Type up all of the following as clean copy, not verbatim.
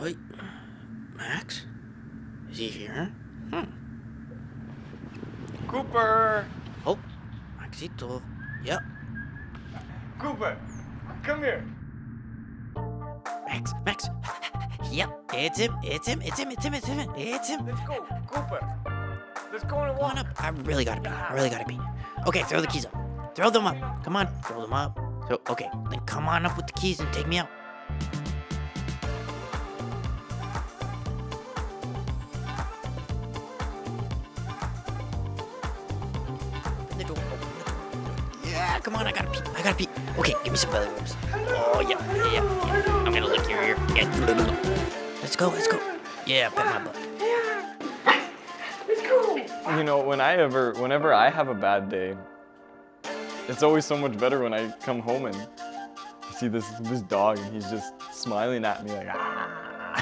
Wait, Max? Is he here? Hmm. Cooper! Oh, Maxito. Yep. Cooper, come here. Max. Yep, it's him. It's him. Let's go, Cooper. Let's go on a Come on walk. up. I really gotta pee. Okay, throw the keys up. Throw them up. Come on, throw them up. So, okay, then come on up with the keys and take me out. Open the door. Yeah, come on, I gotta pee. Okay, give me some belly rubs. Oh, yeah. I'm gonna lick your ear. Yeah. Let's go. Yeah, pet my butt. You know, whenever I have a bad day, it's always so much better when I come home and see this dog and he's just smiling at me like, ah.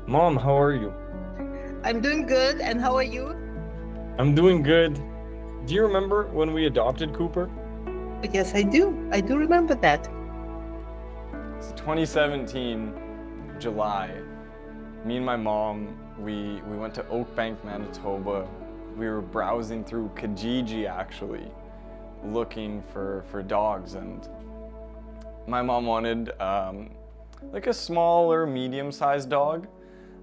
Mom, how are you? I'm doing good, and how are you? I'm doing good. Do you remember when we adopted Cooper? Yes, I do. I do remember that. It's 2017, July. Me and my mom, we went to Oakbank, Manitoba. We were browsing through Kijiji, actually, looking for dogs, and my mom wanted like a smaller, medium-sized dog,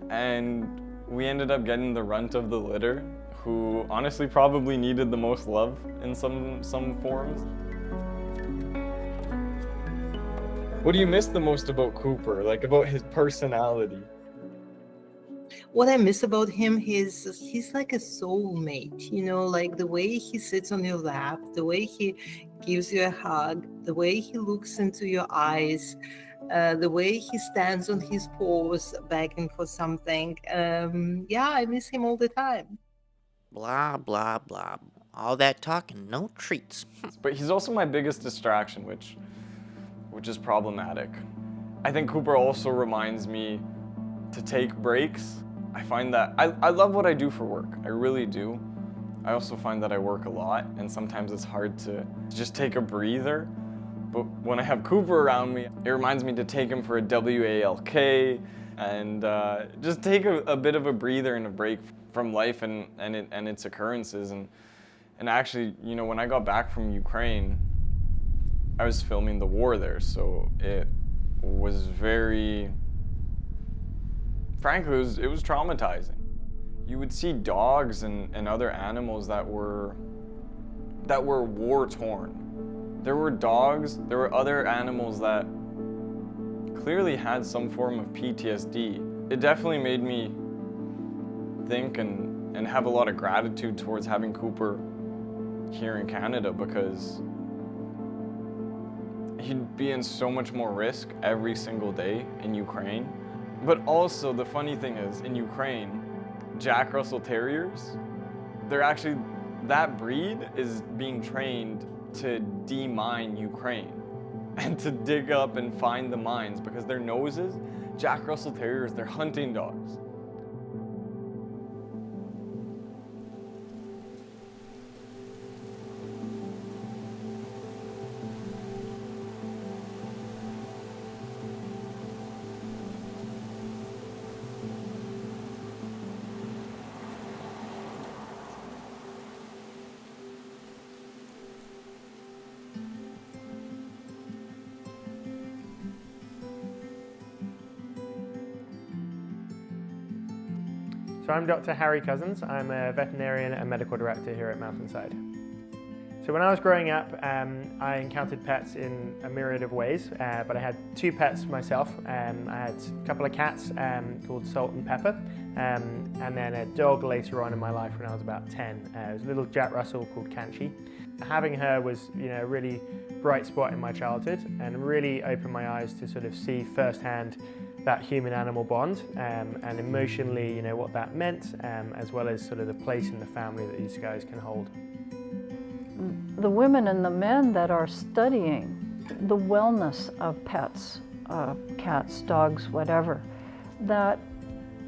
and we ended up getting the runt of the litter, who honestly probably needed the most love in some forms. What do you miss the most about Cooper? Like about his personality? What I miss about him is he's like a soulmate, like the way he sits on your lap, the way he gives you a hug, the way he looks into your eyes, the way he stands on his paws begging for something. I miss him all the time. Blah, blah, blah. All that talk and no treats. But he's also my biggest distraction, which is problematic. I think Cooper also reminds me to take breaks. I find that I love what I do for work. I really do. I also find that I work a lot, and sometimes it's hard to just take a breather. But when I have Cooper around me, it reminds me to take him for a WALK and just take a bit of a breather and a break from life and its occurrences. And actually, when I got back from Ukraine, I was filming the war there, so it was frankly, it was traumatizing. You would see dogs and other animals that were war-torn. There were dogs, there were other animals that clearly had some form of PTSD. It definitely made me think and have a lot of gratitude towards having Cooper here in Canada, because he'd be in so much more risk every single day in Ukraine. But also, the funny thing is, in Ukraine, Jack Russell Terriers, that breed is being trained to demine Ukraine and to dig up and find the mines, because their noses, Jack Russell Terriers, they're hunting dogs. So I'm Dr. Harry Cousins. I'm a veterinarian and medical director here at Mountainside. So So when I was growing up, I encountered pets in a myriad of ways, but I had 2 pets myself. I had a couple of cats called Salt and Pepper, and then a dog later on in my life when I was about 10. It was a little Jack Russell called Kanchi. Having her was, a really bright spot in my childhood and really opened my eyes to sort of see firsthand that human-animal bond and emotionally, what that meant, as well as sort of the place in the family that these guys can hold. The women and the men that are studying the wellness of pets, cats, dogs, whatever, that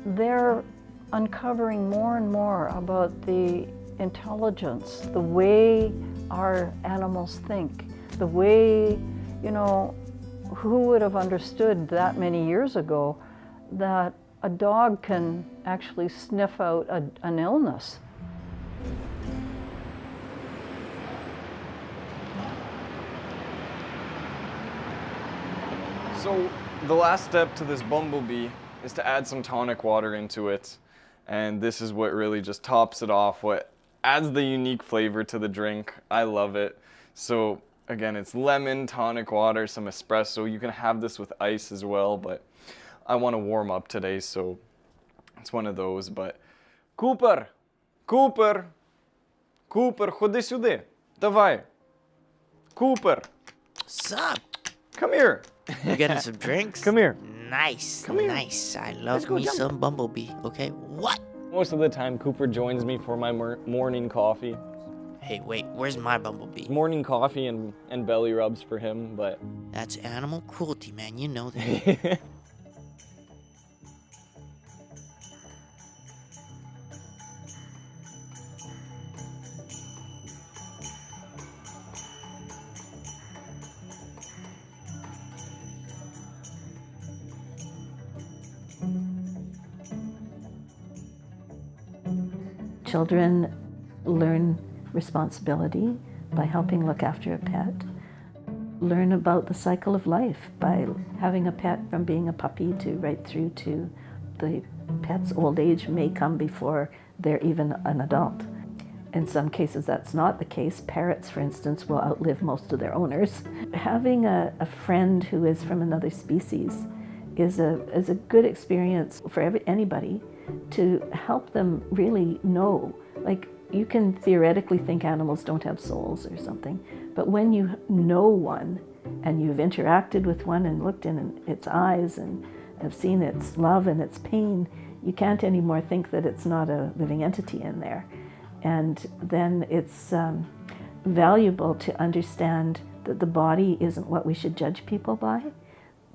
they're uncovering more and more about the intelligence, the way our animals think, the way, who would have understood that many years ago that a dog can actually sniff out an illness. So the last step to this bumblebee is to add some tonic water into it. And this is what really just tops it off, what adds the unique flavor to the drink. I love it. So again, it's lemon, tonic water, some espresso. You can have this with ice as well, but I want to warm up today, so it's one of those. But Cooper, Cooper, Cooper, ходи сюди. Давай. Cooper, Sup? come here. You getting some drinks? Come here. Nice. Come here. Nice. I love go me jump. some bumblebee. Okay. What? Most of the time, Cooper joins me for my morning coffee. Hey, wait. Where's my bumblebee? Morning coffee and belly rubs for him, but... That's animal cruelty, man. You know that. Children learn responsibility by helping look after a pet, learn about the cycle of life by having a pet from being a puppy to right through to the pet's old age may come before they're even an adult. In some cases that's not the case. Parrots, for instance, will outlive most of their owners. Having a friend who is from another species is a good experience for anybody to help them really know. Like, you can theoretically think animals don't have souls or something, but when you know one and you've interacted with one and looked in its eyes and have seen its love and its pain, you can't anymore think that it's not a living entity in there. And then it's valuable to understand that the body isn't what we should judge people by.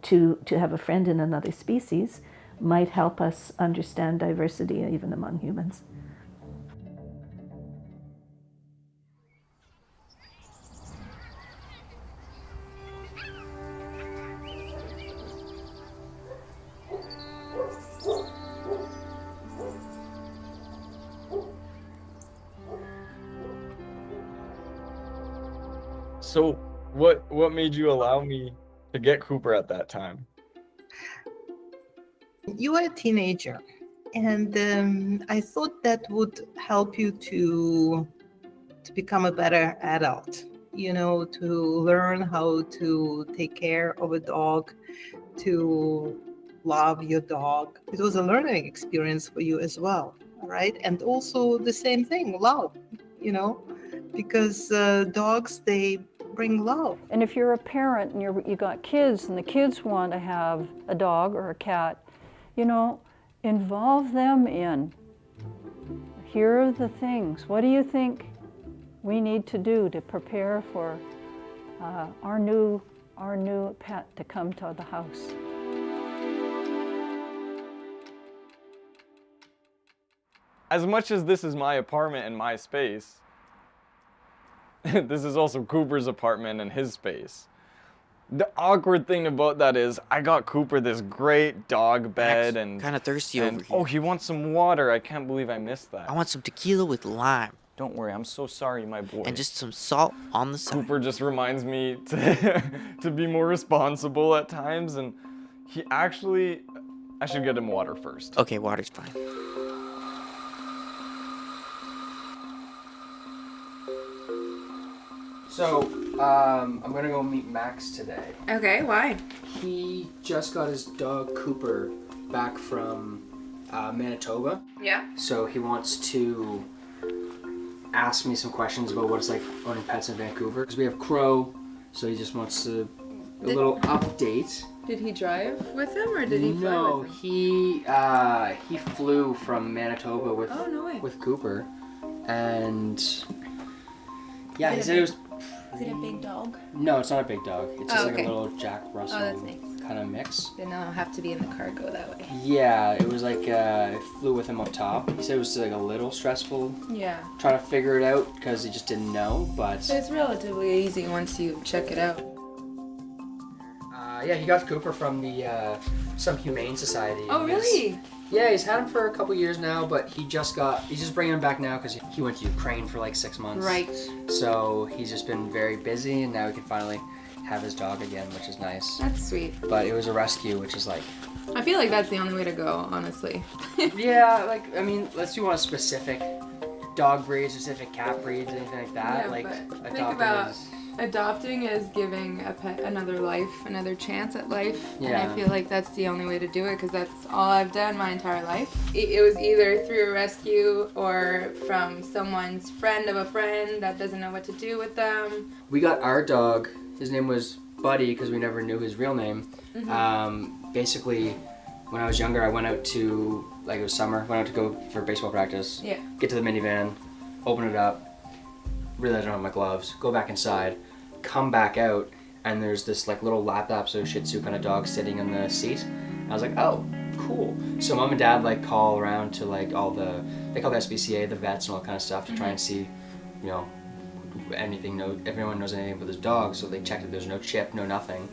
To have a friend in another species might help us understand diversity even among humans. So what made you allow me to get Cooper at that time? You were a teenager, and I thought that would help you to become a better adult, to learn how to take care of a dog, to love your dog. It was a learning experience for you as well, right? And also the same thing, love, because dogs, they bring love. And if you're a parent and you got kids and the kids want to have a dog or a cat, involve them in. Here are the things. What do you think we need to do to prepare for our new pet to come to the house? As much as this is my apartment and my space, this is also Cooper's apartment and his space. The awkward thing about that is I got Cooper this great dog bed and kind of thirsty over here. oh, he wants some water. I can't believe I missed that. I want some tequila with lime. Don't worry, I'm so sorry, my boy. And just some salt on the side. Cooper just reminds me to be more responsible at times, and he actually, I should get him water first. Okay, water's fine. So, I'm gonna go meet Max today. Okay, why? He just got his dog Cooper back from Manitoba. Yeah. So he wants to ask me some questions about what it's like owning pets in Vancouver. Because we have Crow, so he just wants a little update. Did he drive with him or did he fly No, with him? he flew from Manitoba with Oh, no way. with Cooper, and yeah, he Is it said it was. Is it a big dog? No, it's not a big dog. It's just Oh, like okay. a little Jack Russell that's nice. kind of mix. Then I'll have to be in the cargo that way. Yeah, it was like I flew with him up top. He said it was like a little stressful Yeah. trying to figure it out because he just didn't know, but It's relatively easy once you check it out. yeah, he got Cooper from the some humane society. Oh, He's- really? Yeah, he's had him for a couple years now, but he's just bringing him back now because he went to Ukraine for like 6 months. Right. So he's just been very busy, and now he can finally have his dog again, which is nice. That's sweet. But it was a rescue, which is like, I feel like that's the only way to go, honestly. yeah, like, I mean, let's you want a specific dog breed, specific cat breeds, anything like that. Yeah, like, but think adopting about is- adopting is giving a pet another life, another chance at life. And Yeah. I feel like that's the only way to do it because that's all I've done my entire life. It was either through a rescue or from someone's friend of a friend that doesn't know what to do with them. We got our dog. His name was Buddy because we never knew his real name. Basically, when I was younger, I went out to, like, it was summer, went out to go for baseball practice. Yeah. Get to the minivan, open it up, realize I don't have my gloves, go back inside, come back out, and there's this like little Lhasa Shih Tzu kind of dog sitting in the seat. I was like, oh, cool. So mom and dad like call around to like they call the SPCA, the vets and all that kind of stuff to try and see, you know, if anyone knows anything about this dog. So they checked that there's no chip, no nothing.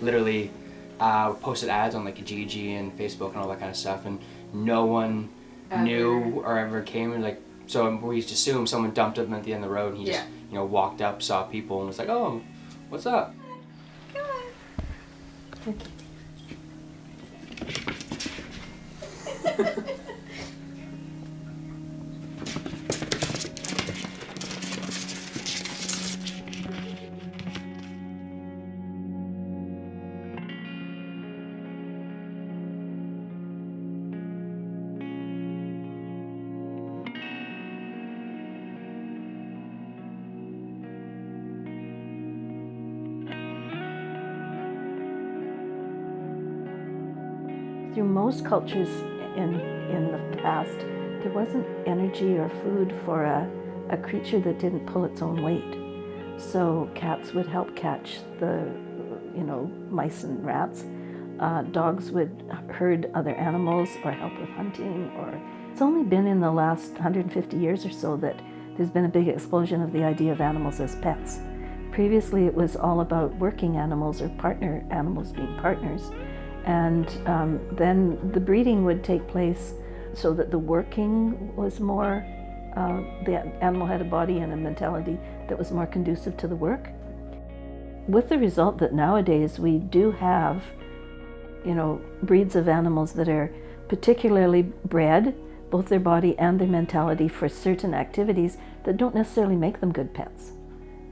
Literally posted ads on like Kijiji and Facebook and all that kind of stuff, and no one knew or ever came and like. So we just assumed someone dumped him at the end of the road, and he just, you know, walked up, saw people, and was like, "Oh, what's up?" Through most cultures in the past, there wasn't energy or food for a creature that didn't pull its own weight. So cats would help catch the, mice and rats. Dogs would herd other animals or help with hunting. Or it's only been in the last 150 years or so that there's been a big explosion of the idea of animals as pets. Previously, it was all about working animals or partner animals being partners. And then the breeding would take place so that the working was more, the animal had a body and a mentality that was more conducive to the work. With the result that nowadays we do have, breeds of animals that are particularly bred, both their body and their mentality, for certain activities that don't necessarily make them good pets.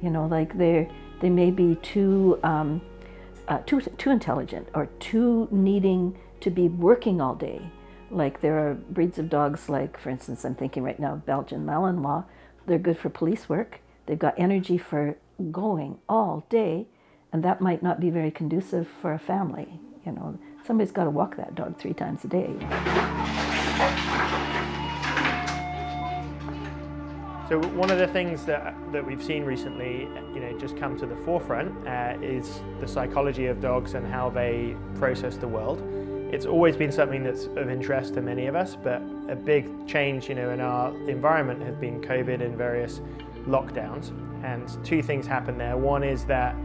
Like they may be too intelligent or too needing to be working all day. Like there are breeds of dogs, like for instance, I'm thinking right now, Belgian Malinois. They're good for police work. They've got energy for going all day, and that might not be very conducive for a family. Somebody's got to walk that dog 3 times a day. So one of the things that we've seen recently, just come to the forefront is the psychology of dogs and how they process the world. It's always been something that's of interest to many of us, but a big change, in our environment has been COVID and various lockdowns. And 2 things happened there. One is that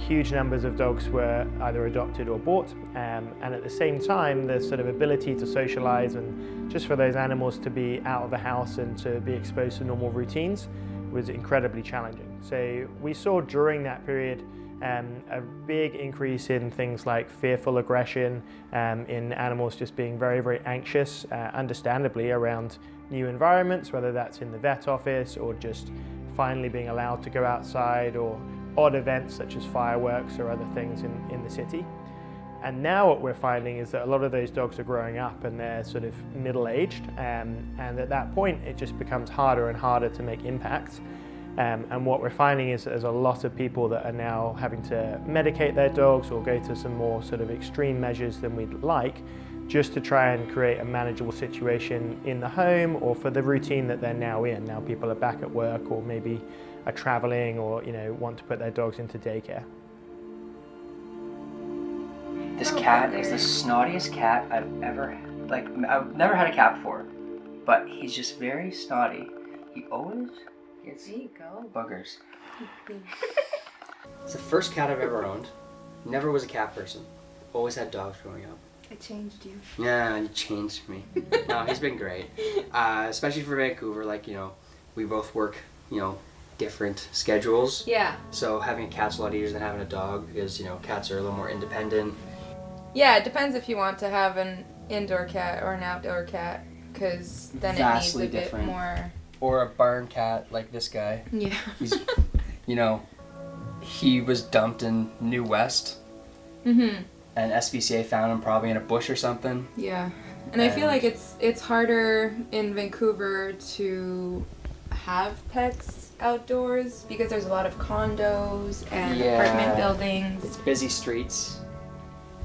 huge numbers of dogs were either adopted or bought, and at the same time the sort of ability to socialize and just for those animals to be out of the house and to be exposed to normal routines was incredibly challenging. So we saw during that period a big increase in things like fearful aggression, in animals just being very, very anxious, understandably, around new environments, whether that's in the vet office or just finally being allowed to go outside, or odd events such as fireworks or other things in the city. And now what we're finding is that a lot of those dogs are growing up and they're sort of middle-aged, and at that point it just becomes harder and harder to make impact. And what we're finding is that there's a lot of people that are now having to medicate their dogs or go to some more sort of extreme measures than we'd like, just to try and create a manageable situation in the home or for the routine that they're now in. Now people are back at work, or maybe are traveling, or want to put their dogs into daycare. This cat is the snottiest cat I've ever, I've never had a cat before, but he's just very snotty. He always gets buggers. It's the first cat I've ever owned. Never was a cat person. Always had dogs growing up. I changed you. Yeah, you changed me. No, he's been great. Especially for Vancouver, we both work, different schedules. Yeah. So having a cat's a lot easier than having a dog because, cats are a little more independent. Yeah, it depends if you want to have an indoor cat or an outdoor cat, because then Vastly it needs a different. bit more. Or a barn cat like this guy. Yeah. He's, he was dumped in New West. Mm-hmm. And SPCA found him probably in a bush or something. Yeah. And I feel like it's harder in Vancouver to have pets outdoors because there's a lot of condos and apartment buildings. It's busy streets.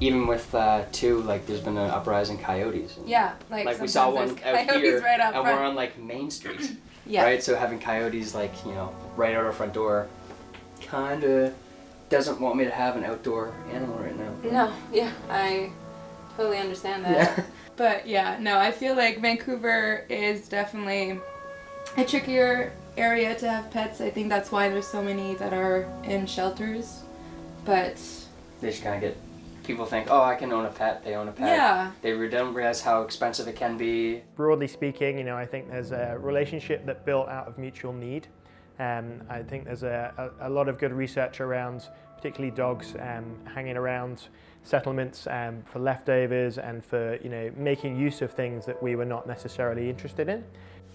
Even with there's been an uprising in coyotes. Yeah, we saw one out here, right out and front. we're on Main Street. Yeah. Right, so having coyotes right out our front door, kinda doesn't want me to have an outdoor animal right now. No, yeah, I totally understand that. Yeah. But yeah, no, I feel like Vancouver is definitely a trickier area to have pets. I think that's why there's so many that are in shelters. But They just kind of get. People think, oh, I can own a pet. They own a pet. Yeah. They don't realize how expensive it can be. Broadly speaking, I think there's a relationship that built out of mutual need. I think there's a lot of good research around, particularly dogs hanging around settlements for leftovers and for making use of things that we were not necessarily interested in.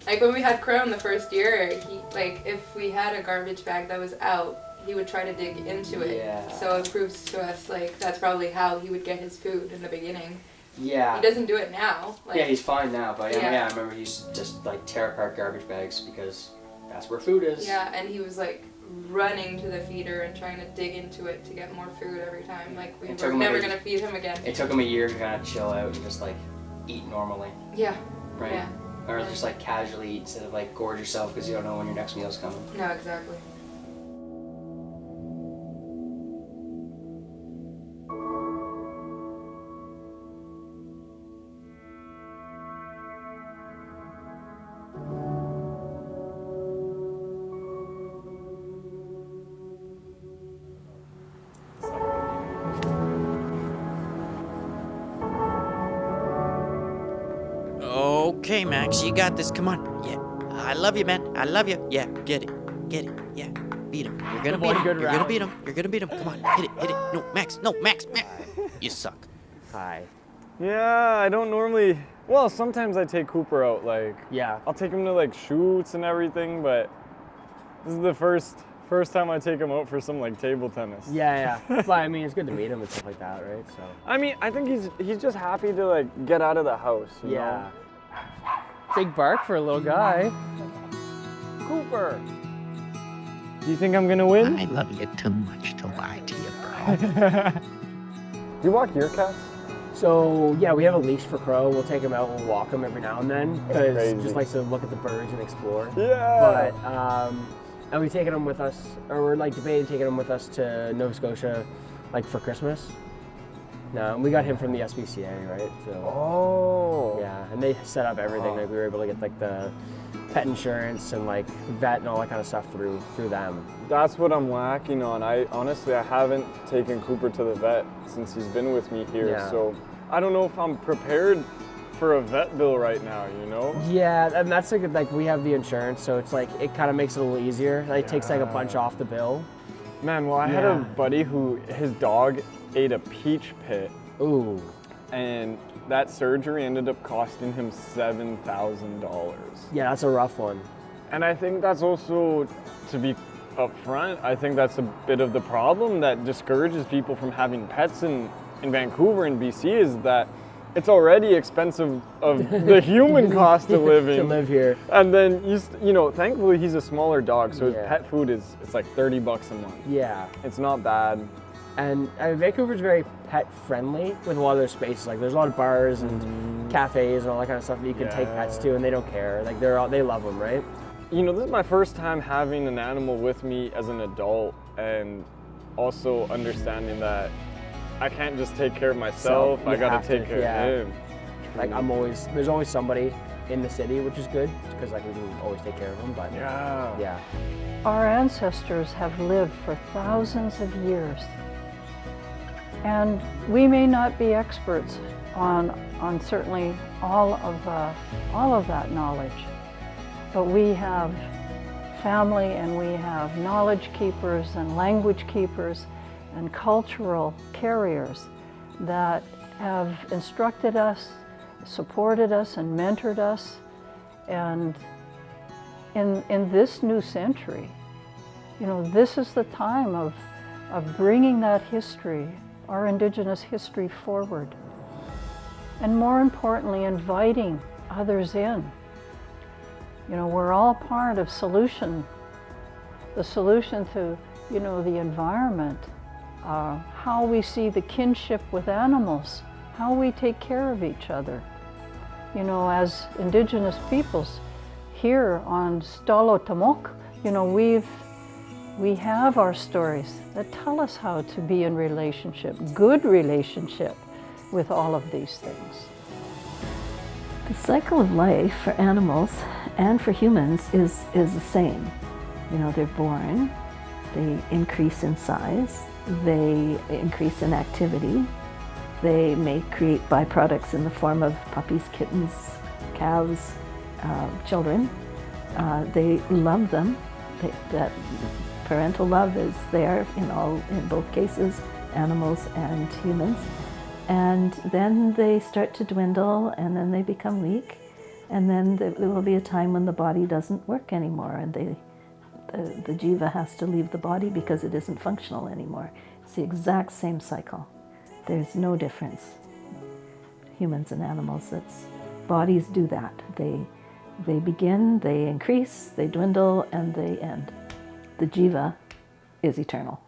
like when we had Chrome the first year, if we had a garbage bag that was out, he would try to dig into it. Yeah. So it proves to us that's probably how he would get his food in the beginning. Yeah. He doesn't do it now. Yeah, he's fine now, but Yeah. I remember he used to just tear apart garbage bags because that's where food is. Yeah, and he was running to the feeder and trying to dig into it to get more food every time. We It took were him never gonna feed him again. It took him a year to kind of chill out and just eat normally. Yeah. Right. Yeah. Or just casually eat instead of gorge yourself because you don't know when your next meal's coming. No, exactly. Okay, Max, you got this. Come on. Yeah. I love you, man. I love you. Yeah, get it. Get it. Yeah. Beat him. You're gonna beat him. You're gonna beat him. You're gonna beat him. Come on. Hit it. Hit it. No, Max. No, Max. Max. You suck. Hi. Yeah, I don't normally. Well, sometimes I take Cooper out. Yeah. I'll take him to shoots and everything, but this is the first time I take him out for some table tennis. Yeah. But I mean, it's good to meet him and stuff like that, right? So. I mean, I think he's just happy to get out of the house. You know? Big bark for a little guy. Cooper. Do you think I'm gonna win? I love you too much to lie to you, bro. Do you walk your cats? So yeah, we have a leash for Crow. We'll take him out and we'll walk him every now and then because he just likes to look at the birds and explore. Yeah. But and we've taken him with us, or we're debating taking him with us to Nova Scotia, for Christmas. No, and we got him from the SPCA, right? So. Oh. Yeah, and they set up everything. We were able to get the pet insurance and vet and all that kind of stuff through them. That's what I'm lacking on. I haven't taken Cooper to the vet since he's been with me here. Yeah. So I don't know if I'm prepared for a vet bill right now, you know? Yeah, and that's we have the insurance, so it's it kind of makes it a little easier. It takes a bunch off the bill. Man, well, I had a buddy who his dog ate a peach pit. Ooh. And that surgery ended up costing him $7,000. Yeah, that's a rough one. And I think that's also, to be upfront, I think that's a bit of the problem that discourages people from having pets in Vancouver and BC is that it's already expensive of the human cost of living to live here. And then you know, thankfully he's a smaller dog, so his pet food it's like $30 a month. Yeah. It's not bad. And Vancouver's very pet friendly with a lot of their spaces. Like there's a lot of bars and cafes and all that kind of stuff that you can take pets to, and they don't care. Like they love them, right? You know, this is my first time having an animal with me as an adult, and also understanding that I can't just take care of myself. I gotta take care of him. Like there's always somebody in the city, which is good because like we can always take care of them. But yeah. Our ancestors have lived for thousands of years, and we may not be experts on certainly all of that knowledge, but we have family and we have knowledge keepers and language keepers and cultural carriers that have instructed us, supported us, and mentored us. And in this new century, you know, this is the time of bringing that history, our Indigenous history, forward. And more importantly, inviting others in. You know, we're all part of the solution to, you know, the environment, how we see the kinship with animals, how we take care of each other. You know, as Indigenous peoples here on Stalotamok, you know, we have our stories that tell us how to be in relationship, good relationship with all of these things. The cycle of life for animals and for humans is the same. You know, they're born, they increase in size, they increase in activity, they may create byproducts in the form of puppies, kittens, calves, children. They love them. That parental love is there in both cases, animals and humans. And then they start to dwindle, and then they become weak, and then there will be a time when the body doesn't work anymore, and the jiva has to leave the body because it isn't functional anymore. It's the exact same cycle. There's no difference. Humans and animals, bodies do that. They begin, they increase, they dwindle, and they end. The jiva is eternal.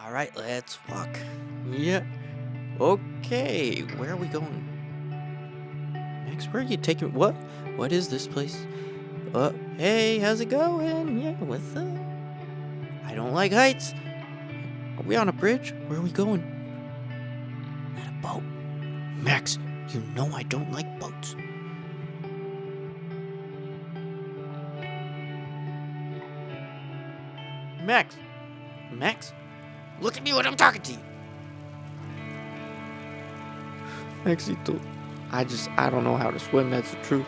All right, let's walk. Yeah. Okay, where are we going? Max, where are you taking me? What? What is this place? Hey, how's it going? Yeah, what's up? I don't like heights. Are we on a bridge? Where are we going? At a boat. Max, you know I don't like boats. Max. Max? Look at me when I'm talking to you. Maxito, I don't know how to swim, that's the truth.